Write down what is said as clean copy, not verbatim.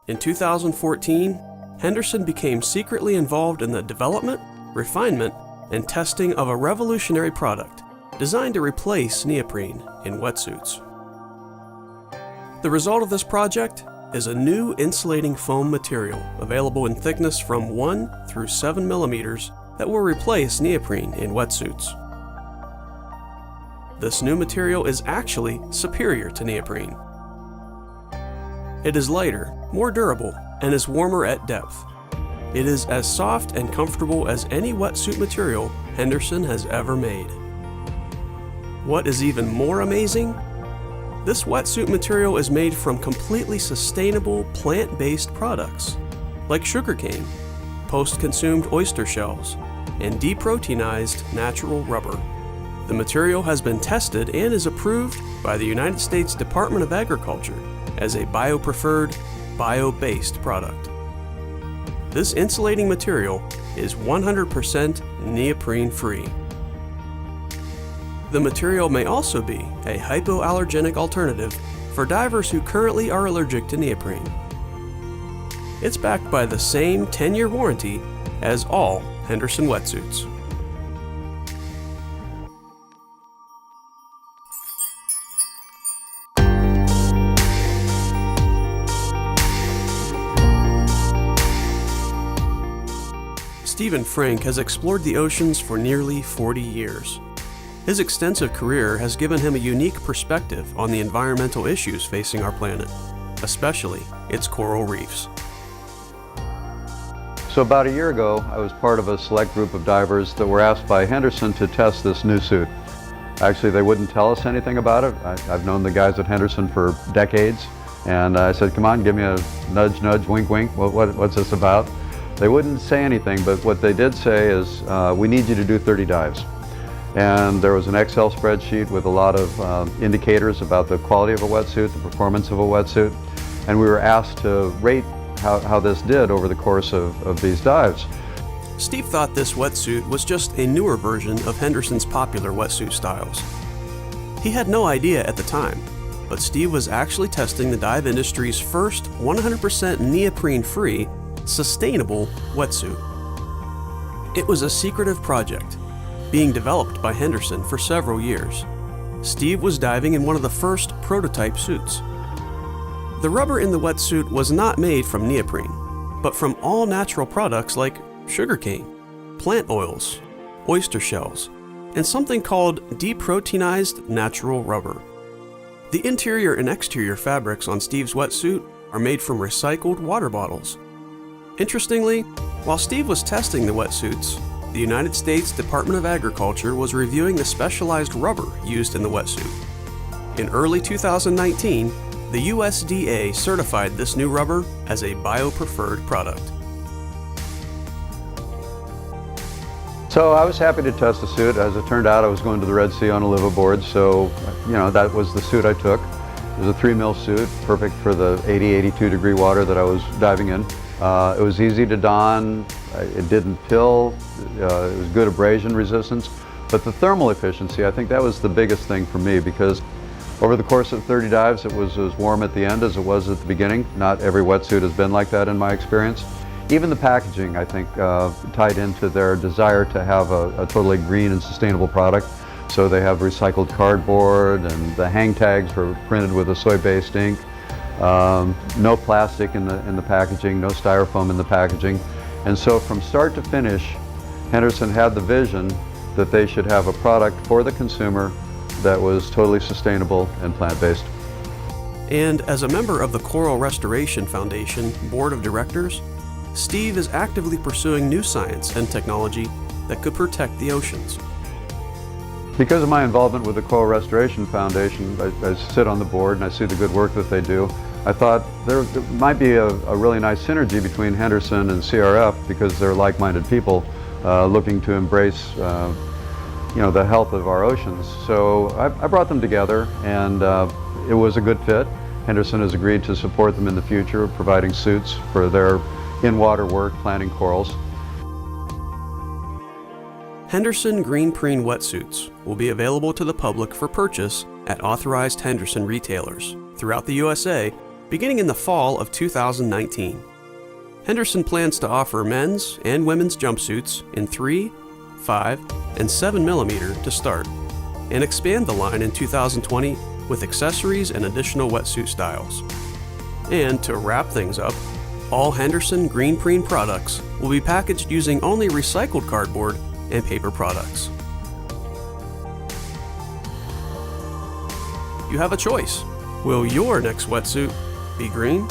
In 2014, Henderson became secretly involved in the development, refinement, and testing of a revolutionary product designed to replace neoprene in wetsuits. The result of this project is a new insulating foam material available in thickness from 1 through 7 millimeters that will replace neoprene in wetsuits. This new material is actually superior to neoprene. It is lighter, more durable, and is warmer at depth. It is as soft and comfortable as any wetsuit material Henderson has ever made. What is even more amazing? This wetsuit material is made from completely sustainable plant-based products, like sugarcane, post-consumed oyster shells, and deproteinized natural rubber. The material has been tested and is approved by the United States Department of Agriculture as a BioPreferred, bio-based product. This insulating material is 100% neoprene-free. The material may also be a hypoallergenic alternative for divers who currently are allergic to neoprene. It's backed by the same 10-year warranty as all Henderson wetsuits. Stephen Frank has explored the oceans for nearly 40 years. His extensive career has given him a unique perspective on the environmental issues facing our planet, especially its coral reefs. So about a year ago, I was part of a select group of divers that were asked by Henderson to test this new suit. Actually, they wouldn't tell us anything about it. I've known the guys at Henderson for decades, and I said, come on, give me a nudge, nudge, wink, wink, what's this about? They wouldn't say anything, but what they did say is, we need you to do 30 dives. And there was an Excel spreadsheet with a lot of indicators about the quality of a wetsuit, the performance of a wetsuit, and we were asked to rate how this did over the course of these dives. Steve thought this wetsuit was just a newer version of Henderson's popular wetsuit styles. He had no idea at the time, but Steve was actually testing the dive industry's first 100% neoprene-free, sustainable wetsuit. It was a secretive project, being developed by Henderson for several years. Steve was diving in one of the first prototype suits. The rubber in the wetsuit was not made from neoprene, but from all natural products like sugarcane, plant oils, oyster shells, and something called deproteinized natural rubber. The interior and exterior fabrics on Steve's wetsuit are made from recycled water bottles. Interestingly, while Steve was testing the wetsuits, the United States Department of Agriculture was reviewing the specialized rubber used in the wetsuit. In early 2019, the USDA certified this new rubber as a BioPreferred product. So I was happy to test the suit. As it turned out, I was going to the Red Sea on a liveaboard, so that was the suit I took. It was a 3 mil suit, perfect for the 80-82 degree water that I was diving in. It was easy to don, it didn't pill, it was good abrasion resistance, but the thermal efficiency, I think that was the biggest thing for me, because over the course of 30 dives it was as warm at the end as it was at the beginning. Not every wetsuit has been like that in my experience. Even the packaging, I think, tied into their desire to have a totally green and sustainable product. So they have recycled cardboard, and the hang tags were printed with a soy-based ink. No plastic in the packaging, no styrofoam in the packaging. And so from start to finish, Henderson had the vision that they should have a product for the consumer that was totally sustainable and plant-based. And as a member of the Coral Restoration Foundation Board of Directors, Steve is actively pursuing new science and technology that could protect the oceans. Because of my involvement with the Coral Restoration Foundation, I sit on the board and I see the good work that they do. I thought there might be a really nice synergy between Henderson and CRF, because they're like-minded people looking to embrace the health of our oceans. So I brought them together, and it was a good fit. Henderson has agreed to support them in the future, providing suits for their in-water work planting corals. Henderson Greenprene wetsuits will be available to the public for purchase at authorized Henderson retailers throughout the USA beginning in the fall of 2019. Henderson plans to offer men's and women's jumpsuits in 3, 5, and 7mm to start, and expand the line in 2020 with accessories and additional wetsuit styles. And to wrap things up, all Henderson Greenprene products will be packaged using only recycled cardboard and paper products. You have a choice. Will your next wetsuit be green